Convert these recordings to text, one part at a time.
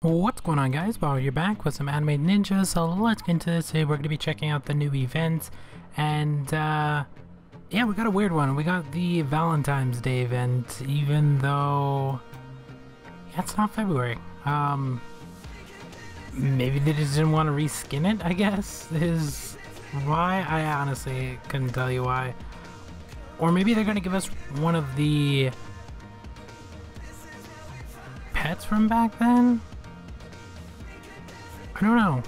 What's going on, guys? Well, you're back with some Animated Ninja, so let's get into this. Today we're going to be checking out the new events, and yeah, we got a weird one. We got the Valentine's Day event, even though it's not February. Maybe they just didn't want to reskin it, I guess, is why. I honestly couldn't tell you why. Or maybe they're going to give us one of the pets from back then? I don't know.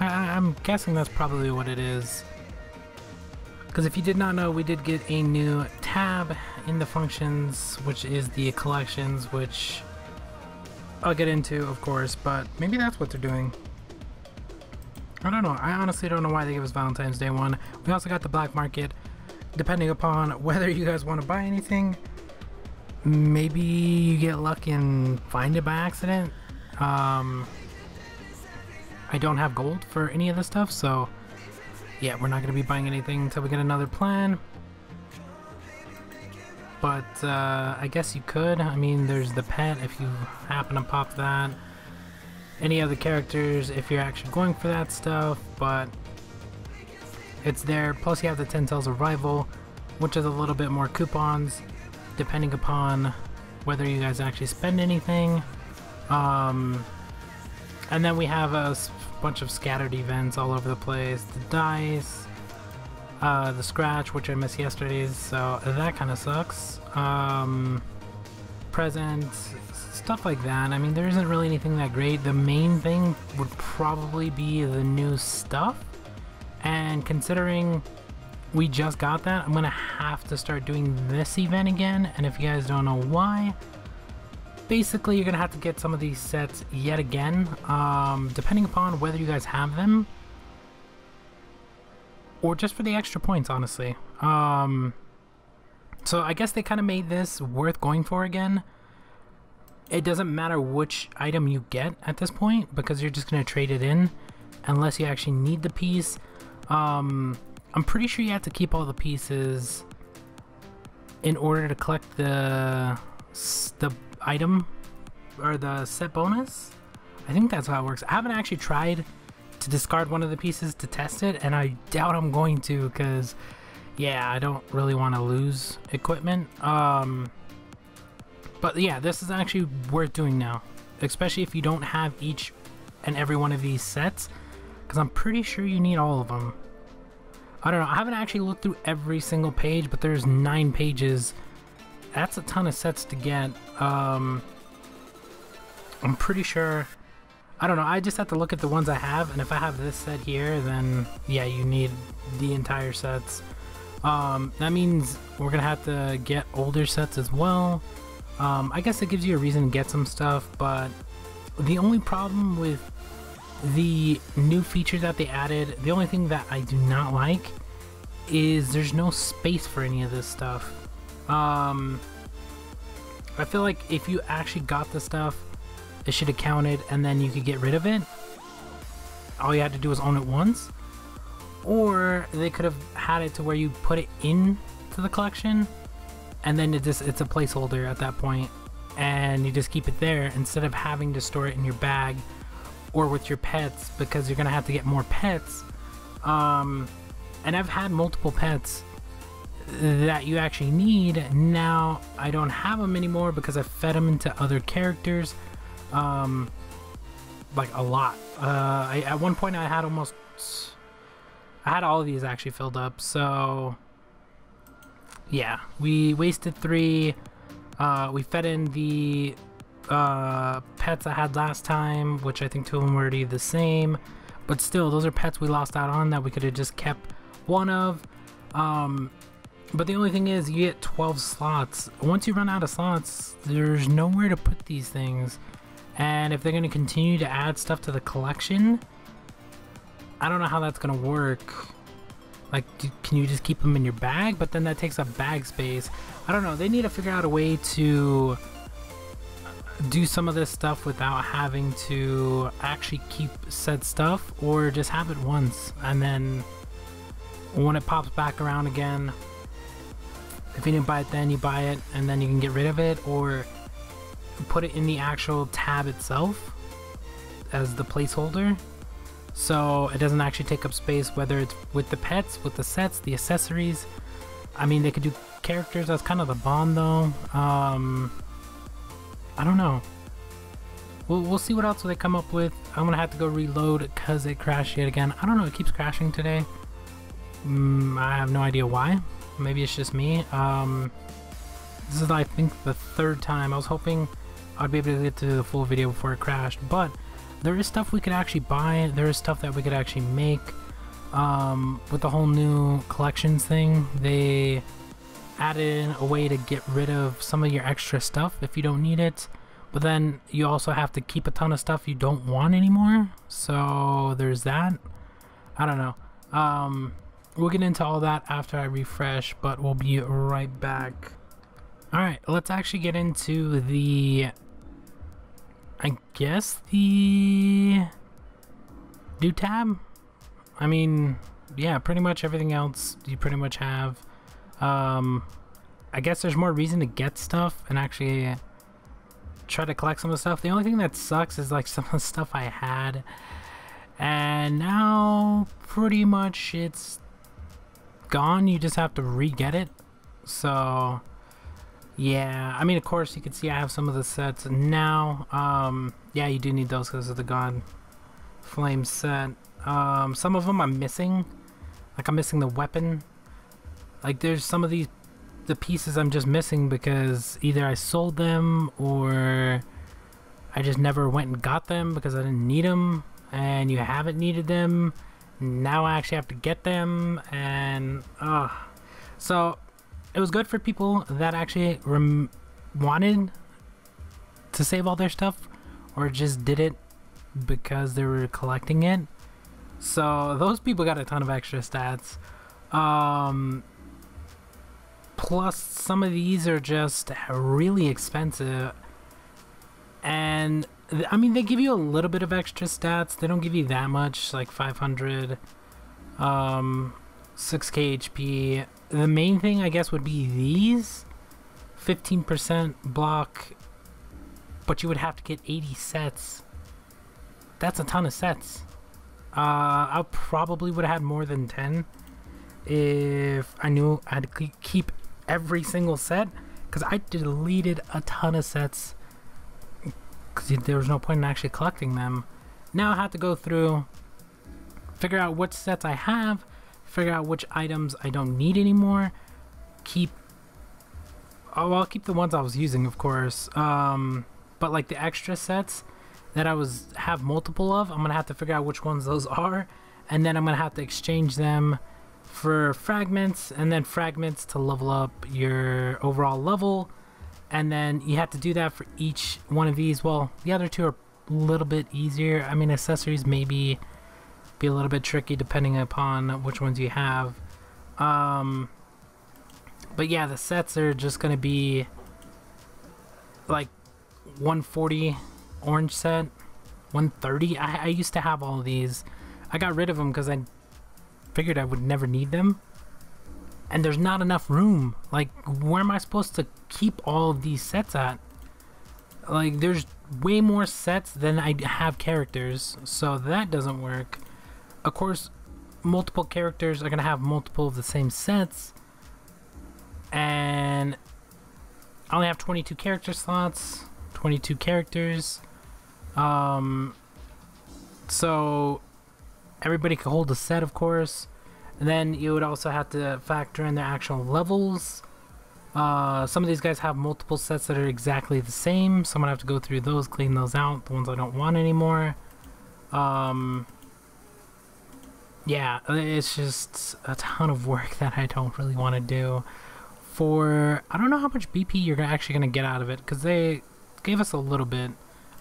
I'm guessing that's probably what it is. Because if you did not know, we did get a new tab in the functions, which is the collections, which I'll get into, of course, but maybe that's what they're doing. I don't know. I honestly don't know why they give us Valentine's Day one. We also got the black market, depending upon whether you guys want to buy anything. Maybe you get lucky and find it by accident. I don't have gold for any of this stuff, so yeah, we're not going to be buying anything until we get another plan. But I guess you could. I mean, there's the pet if you happen to pop that. Any other characters if you're actually going for that stuff, but it's there. Plus you have the 10 Tales of Rival, which is a little bit more coupons, depending upon whether you guys actually spend anything. And then we have a bunch of scattered events all over the place. The dice, the scratch, which I missed yesterday's, so that kind of sucks. Presents, stuff like that. I mean, there isn't really anything that great. The main thing would probably be the new stuff. And considering we just got that, I'm gonna have to start doing this event again. And if you guys don't know why, basically you're gonna have to get some of these sets yet again, depending upon whether you guys have them or just for the extra points, honestly. So I guess they kind of made this worth going for again. It doesn't matter which item you get at this point because you're just gonna trade it in unless you actually need the piece. I'm pretty sure you have to keep all the pieces in order to collect the item or the set bonus. I think that's how it works. I haven't actually tried to discard one of the pieces to test it, and I doubt I'm going to because yeah, I don't really want to lose equipment. But yeah, this is actually worth doing now, especially if you don't have each and every one of these sets, because I'm pretty sure you need all of them. I don't know, I haven't actually looked through every single page, but there's 9 pages. That's a ton of sets to get. I'm pretty sure, I don't know, I just have to look at the ones I have, and if I have this set here, then yeah, you need the entire sets. That means we're gonna have to get older sets as well. I guess it gives you a reason to get some stuff, but the only problem with the new features that they added, the only thing that I do not like is there's no space for any of this stuff. I feel like if you actually got the stuff, it should have counted and then you could get rid of it. All you had to do was own it once. Or they could have had it to where you put it into the collection and then it's a placeholder at that point and you just keep it there instead of having to store it in your bag or with your pets, because you're gonna have to get more pets. And I've had multiple pets that you actually need. Now I don't have them anymore because I fed them into other characters, like a lot. At one point I had all of these actually filled up, so yeah, we wasted 3. We fed in the pets I had last time, which I think 2 of them were already the same, but still those are pets we lost out on that we could have just kept one of. But the only thing is you get 12 slots. Once you run out of slots, there's nowhere to put these things, and if they're going to continue to add stuff to the collection, I don't know how that's going to work. Like, can you just keep them in your bag? But then that takes up bag space. I don't know, they need to figure out a way to do some of this stuff without having to actually keep said stuff, or just have it once and then when it pops back around again, if you didn't buy it then, you buy it and then you can get rid of it, or put it in the actual tab itself as the placeholder, so it doesn't actually take up space, whether it's with the pets, with the sets, the accessories. I mean, they could do characters. That's kind of the bond though. I don't know. We'll see what else they come up with. I'm gonna have to go reload because it crashed yet again. I don't know, it keeps crashing today. I have no idea why. Maybe it's just me. This is, I think, the third time. I was hoping I'd be able to get to the full video before it crashed, but there is stuff we could actually buy. There is stuff that we could actually make. With the whole new collections thing, they added in a way to get rid of some of your extra stuff if you don't need it, but then you also have to keep a ton of stuff you don't want anymore, so there's that. I don't know. We'll get into all that after I refresh, but we'll be right back. Alright, let's actually get into the, I guess, the new tab. I mean, yeah, pretty much everything else you pretty much have. I guess there's more reason to get stuff and actually try to collect some of the stuff. The only thing that sucks is like some of the stuff I had, and now pretty much it's gone. You just have to re-get it. So yeah, I mean, of course you can see I have some of the sets now. Yeah, you do need those because of the God Flame set. Some of them I'm missing, like I'm missing the weapon. Like there's some of the pieces I'm just missing because either I sold them or I just never went and got them because I didn't need them, and you haven't needed them. Now I actually have to get them, and so it was good for people that actually wanted to save all their stuff or just did it because they were collecting it. So those people got a ton of extra stats. Plus some of these are just really expensive, and I mean, they give you a little bit of extra stats. They don't give you that much, like 500, 6k HP. The main thing I guess would be these 15% block, but you would have to get 80 sets. That's a ton of sets. I probably would have had more than 10 if I knew I had to keep every single set, because I deleted a ton of sets because there was no point in actually collecting them. Now I have to go through, figure out what sets I have, figure out which items I don't need anymore, I'll keep the ones I was using, of course, but like the extra sets that I have multiple of, I'm gonna have to figure out which ones those are, and then I'm gonna have to exchange them for fragments, and then fragments to level up your overall level, and then you have to do that for each one of these. Well, the other two are a little bit easier. I mean, accessories maybe be a little bit tricky depending upon which ones you have, but yeah, the sets are just gonna be like 140 orange set, 130. I used to have all of these. I got rid of them because I figured I would never need them, and there's not enough room. Like, where am I supposed to keep all of these sets at? Like, there's way more sets than I have characters, so that doesn't work. Of course, multiple characters are gonna have multiple of the same sets, and I only have 22 character slots, 22 characters, so everybody could hold a set, of course. And then you would also have to factor in their actual levels. Some of these guys have multiple sets that are exactly the same, so I'm gonna have to go through those, clean those out, the ones I don't want anymore. Yeah, it's just a ton of work that I don't really want to do. I don't know how much BP you're actually gonna get out of it, because they gave us a little bit.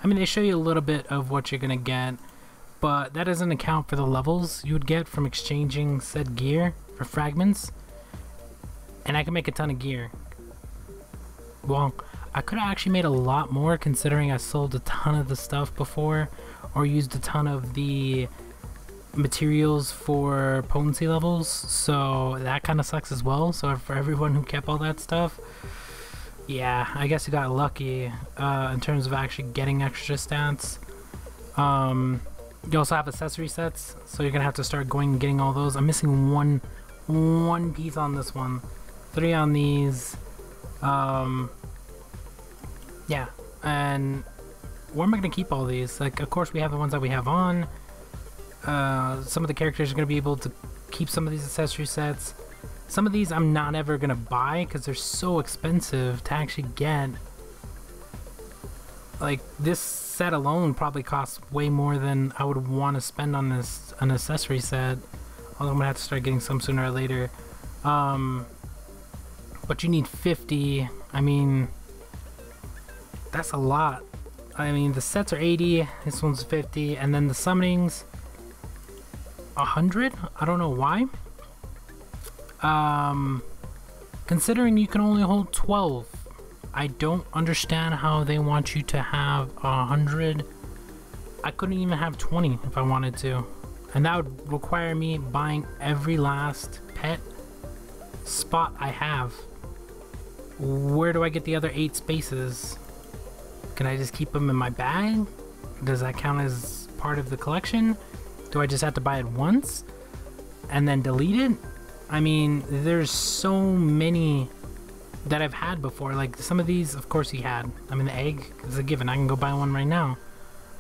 I mean, they show you a little bit of what you're gonna get, but that doesn't account for the levels you would get from exchanging said gear for fragments. And I can make a ton of gear. Well, I could have actually made a lot more considering I sold a ton of the stuff before, or used a ton of the materials for potency levels, so that kind of sucks as well. So for everyone who kept all that stuff, Yeah, I guess you got lucky in terms of actually getting extra stats. You also have accessory sets, so you're gonna have to start going and getting all those. I'm missing one piece on this one, 3 on these. Yeah, and where am I gonna keep all these? Like, of course we have the ones that we have on. Some of the characters are gonna be able to keep some of these accessory sets. Some of these I'm not ever gonna buy because they're so expensive to actually get. Like, this set alone probably costs way more than I would want to spend on an accessory set. Although I'm gonna have to start getting some sooner or later. But you need 50. I mean, that's a lot. I mean, the sets are 80. This one's 50, and then the summonings 100. I don't know why. Considering you can only hold 12, I don't understand how they want you to have 100. I couldn't even have 20 if I wanted to, and that would require me buying every last pet spot I have. Where do I get the other 8 spaces? Can I just keep them in my bag? Does that count as part of the collection? Do I just have to buy it once and then delete it? I mean, there's so many that I've had before. Like, some of these, of course, he had. I mean, the egg is a given. I can go buy one right now.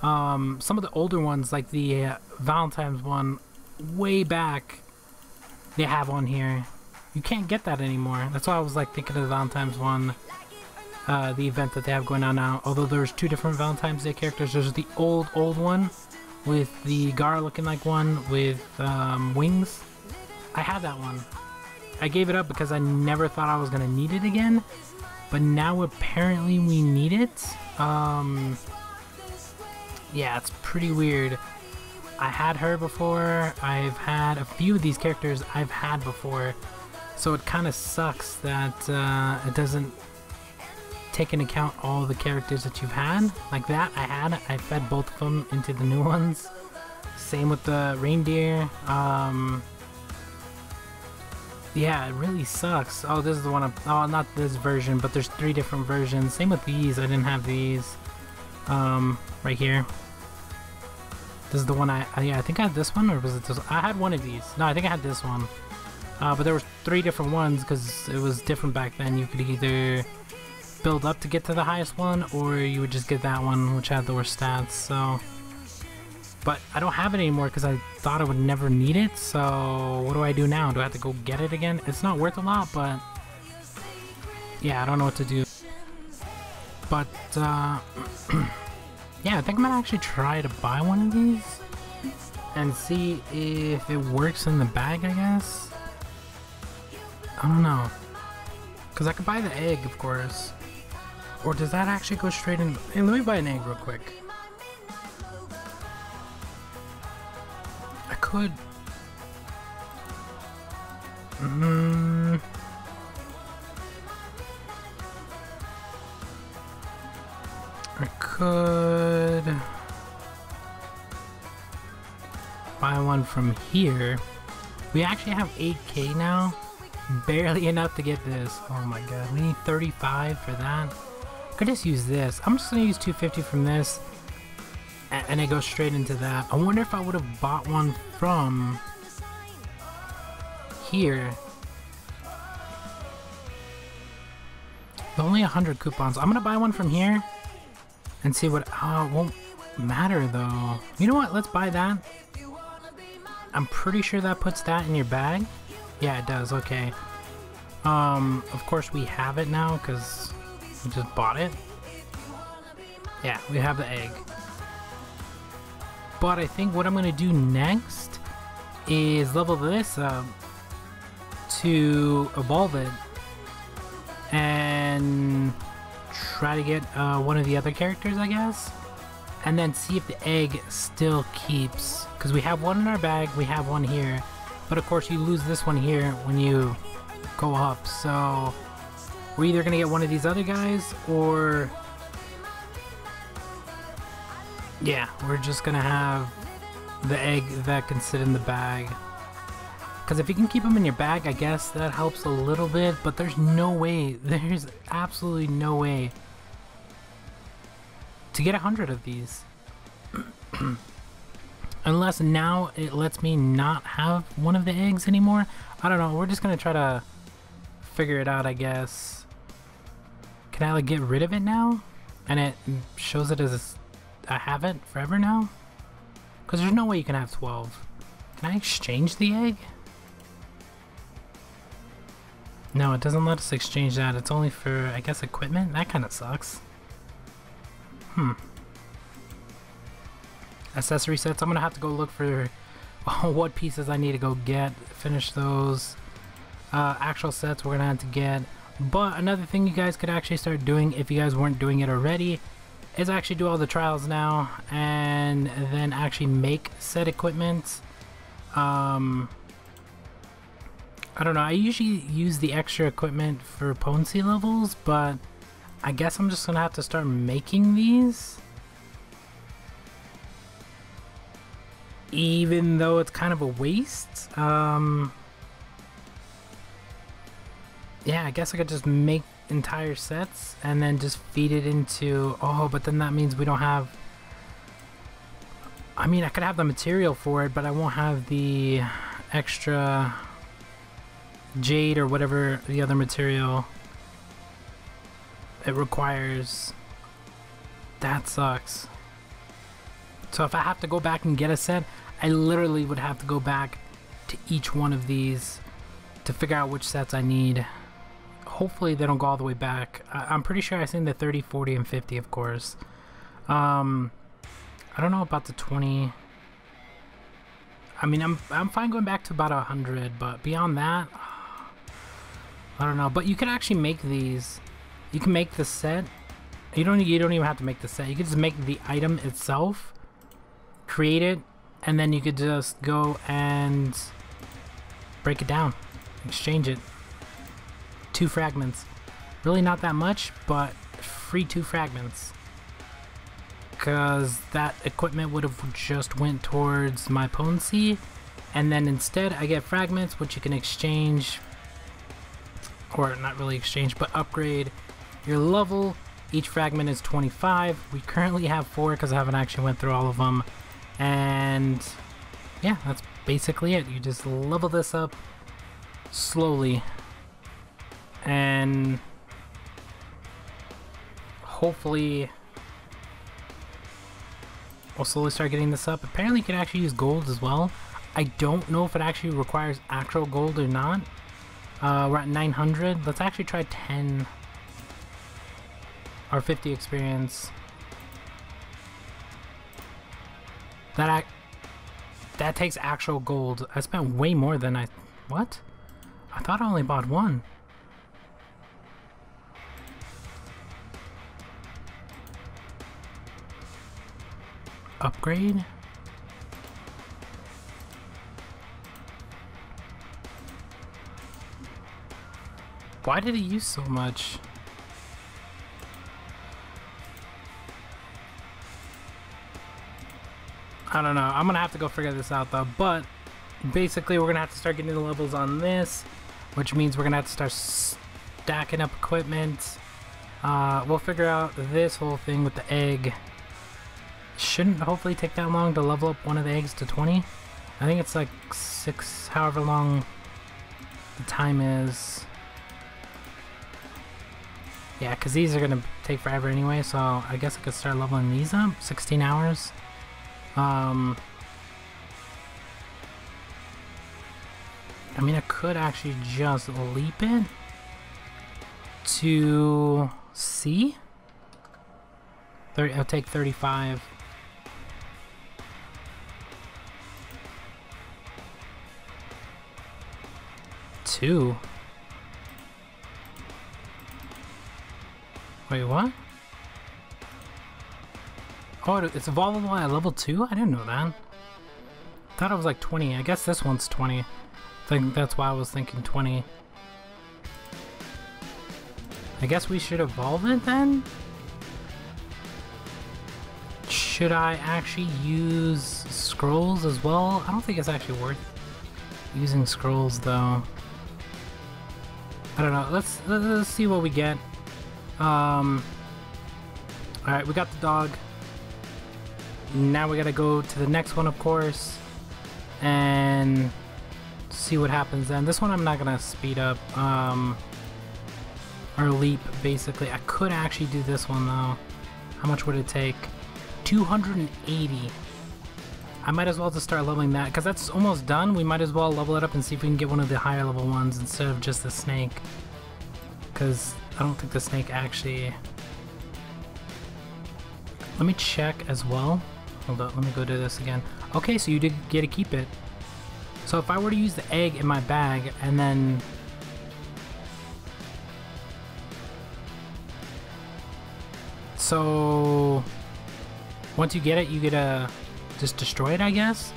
Some of the older ones, like the Valentine's one, way back, they have on here. You can't get that anymore. That's why I was like thinking of the Valentine's one, the event that they have going on now. Although there's 2 different Valentine's Day characters. There's the old one with the Gar looking like one with wings. I had that one. I gave it up because I never thought I was gonna need it again, but now apparently we need it. Yeah, it's pretty weird. I had her before. I've had a few of these characters I've had before, so it kind of sucks that it doesn't take into account all the characters that you've had. Like that, I fed both of them into the new ones. Same with the reindeer. Yeah, it really sucks. Oh, this is the one oh, not this version, but there's 3 different versions. Same with these. I didn't have these. Right here. This is the one yeah, I think I had this one, or was it this one? I had one of these. No, I think I had this one. But there was 3 different ones because it was different back then. You could either build up to get to the highest one, or you would just get that one, which had the worst stats. So, but I don't have it anymore because I thought I would never need it. So what do I do now? Do I have to go get it again? It's not worth a lot, but yeah, I don't know what to do. But yeah, I think I'm gonna actually try to buy one of these and see if it works in the bag, I guess. I don't know, because I could buy the egg, of course. Or does that actually go straight in? Hey, let me buy an egg real quick. I could. I could buy one from here. We actually have 8K now. Barely enough to get this. Oh my god, we need 35 for that. I could just use this. I'm just gonna use 250 from this, and it goes straight into that. I wonder if I would have bought one from here. Only 100 coupons. I'm gonna buy one from here and see what. Oh, it won't matter though. You know what? Let's buy that. I'm pretty sure that puts that in your bag. Yeah, it does. Okay. Of course we have it now because we just bought it. Yeah, we have the egg. But I think what I'm gonna do next is level this up to evolve it and try to get one of the other characters, I guess, and then see if the egg still keeps, because we have one in our bag, we have one here, but of course you lose this one here when you go up. So we're either gonna get one of these other guys, or yeah, we're just gonna have the egg that can sit in the bag, Because if you can keep them in your bag, I guess that helps a little bit, but there's no way, there's absolutely no way to get 100 of these. Unless now it lets me not have one of the eggs anymore. I don't know, we're just gonna try to figure it out, I guess. Can I like get rid of it now? And it shows it as I have it forever now? Because there's no way you can have 12. Can I exchange the egg? No, it doesn't let us exchange that. It's only for, I guess, equipment? That kind of sucks. Accessory sets. I'm going to have to go look for what pieces I need to go get. Finish those. Actual sets we're going to have to get. But another thing you guys could actually start doing, if you guys weren't doing it already, is actually do all the trials now. And then actually make said equipment. I don't know, I usually use the extra equipment for potency levels, but I guess I'm just gonna have to start making these. Even though it's kind of a waste. Yeah, I guess I could just make entire sets and then just feed it into... Oh, but then that means we don't have... I mean, I could have the material for it, but I won't have the extra... jade or whatever the other material it requires. That sucks. So if I have to go back and get a set, I literally would have to go back to each one of these to figure out which sets I need. Hopefully they don't go all the way back. I'm pretty sure I've seen the 30, 40, and 50, of course. I don't know about the 20. I mean, I'm fine going back to about 100, but beyond that, I don't know. But you can actually make these. You can make the set. You don't even have to make the set. You can just make the item itself, create it, and then you could just go and break it down, exchange it. 2 fragments. Really not that much, but free 2 fragments. Because that equipment would have just went towards my potency, and then instead I get fragments which you can exchange, or not really exchange, but upgrade your level. Each fragment is 25. We currently have 4 because I haven't actually went through all of them, and yeah, that's basically it. You just level this up slowly, and hopefully we'll slowly start getting this up. Apparently you can actually use gold as well. I don't know if it actually requires actual gold or not. We're at 900. Let's actually try 10 or 50 experience. That takes actual gold. I spent way more than what? I thought I only bought 1. Upgrade? Why did it use so much? I don't know. I'm gonna have to go figure this out though. But basically we're gonna have to start getting the levels on this, which means we're gonna have to start stacking up equipment. We'll figure out this whole thing with the egg. Shouldn't hopefully take that long to level up one of the eggs to 20. I think it's like 6, however long the time is. Yeah, because these are gonna take forever anyway, so I guess I could start leveling these up. 16 hours. I mean, I could actually just leap it to C. I'll take 35. Two. Wait, what? Oh, it's evolvable at level 2? I didn't know that. Thought it was like 20. I guess this one's 20. I think that's why I was thinking 20. I guess we should evolve it then? Should I actually use scrolls as well? I don't think it's actually worth using scrolls though. I don't know. Let's see what we get. Alright, we got the dog. Now we gotta go to the next one, of course, and see what happens then. This one I'm not gonna speed up, or leap, basically. I could actually do this one though. How much would it take? 280. I might as well just start leveling that, because that's almost done. We might as well level it up and see if we can get one of the higher level ones instead of just the snake. Because I don't think the snake actually... Let me check as well. Hold up, let me go do this again. Okay, so you did get to keep it. So if I were to use the egg in my bag and then... So... Once you get it, you get to just destroy it, I guess?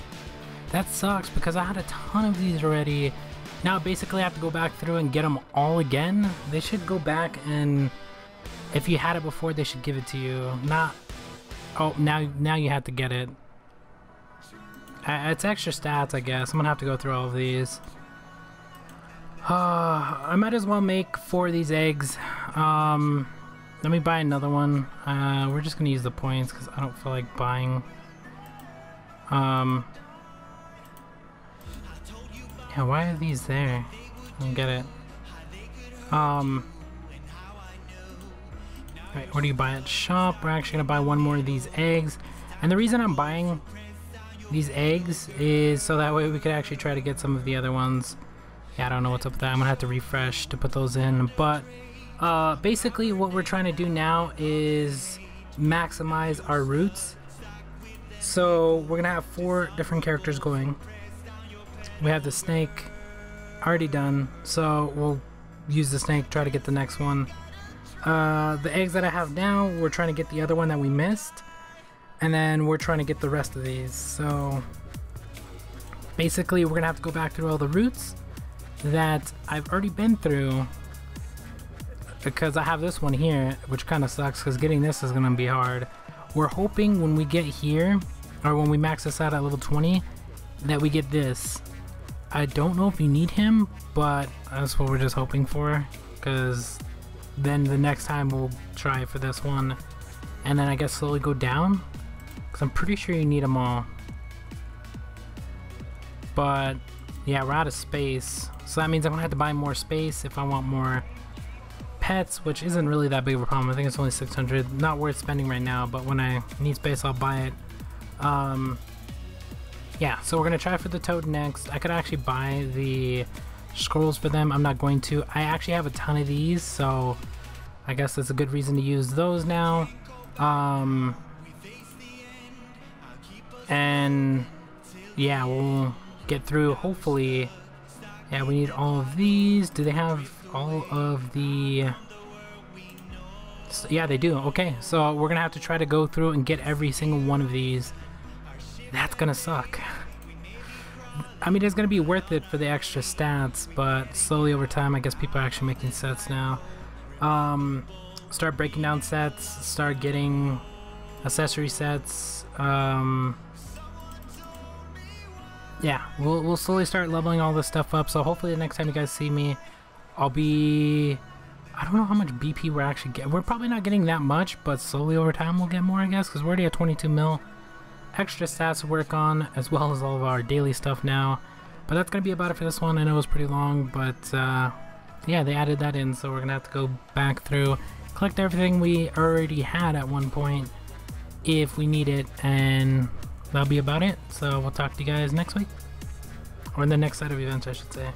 That sucks because I had a ton of these already. Now basically I have to go back through and get them all again. They should go back and... If you had it before, they should give it to you. Not... Oh, now you have to get it. It's extra stats, I guess. I'm gonna have to go through all of these. I might as well make 4 of these eggs. Let me buy another one. We're just gonna use the points because I don't feel like buying. Yeah, why are these there? I don't get it. Right, what do you buy at shop? We're actually gonna buy one more of these eggs. And the reason I'm buying these eggs is so that way we could actually try to get some of the other ones. Yeah, I don't know what's up with that. I'm gonna have to refresh to put those in. But basically what we're trying to do now is maximize our roots. So we're gonna have 4 different characters going. We have the snake already done, so we'll use the snake, try to get the next one. The eggs that I have now, we're trying to get the other one that we missed, and then we're trying to get the rest of these. So basically we're gonna have to go back through all the routes that I've already been through, because I have this one here, which kind of sucks because getting this is gonna be hard. We're hoping when we get here, or when we max this out at level 20, that we get this. I don't know if you need him, but that's what we're just hoping for, because then the next time we'll try for this one, and then I guess slowly go down, because I'm pretty sure you need them all. But yeah, we're out of space, so that means I'm gonna have to buy more space if I want more pets, which isn't really that big of a problem. I think it's only 600, not worth spending right now, but when I need space I'll buy it. Yeah, so we're gonna try for the toad next. I could actually buy the scrolls for them. I'm not going to. I actually have a ton of these, so I guess that's a good reason to use those now. And yeah, we'll get through hopefully. Yeah, we need all of these. Do they have all of the... Yeah, they do. Okay, so we're gonna have to try to go through and get every single one of these. That's gonna suck. I mean, it's gonna be worth it for the extra stats, but slowly over time I guess people are actually making sets now. Start breaking down sets, start getting accessory sets. Yeah, we'll slowly start leveling all this stuff up, so hopefully the next time you guys see me, I'll be... I don't know how much BP we're actually getting. We're probably not getting that much, but slowly over time we'll get more, I guess, because we're already at 22 mil. Extra stats to work on, as well as all of our daily stuff now. But that's going to be about it for this one. I know it was pretty long, but yeah, they added that in, so we're going to have to go back through, collect everything we already had at one point, if we need it, and that'll be about it. So we'll talk to you guys next week, or in the next set of events, I should say.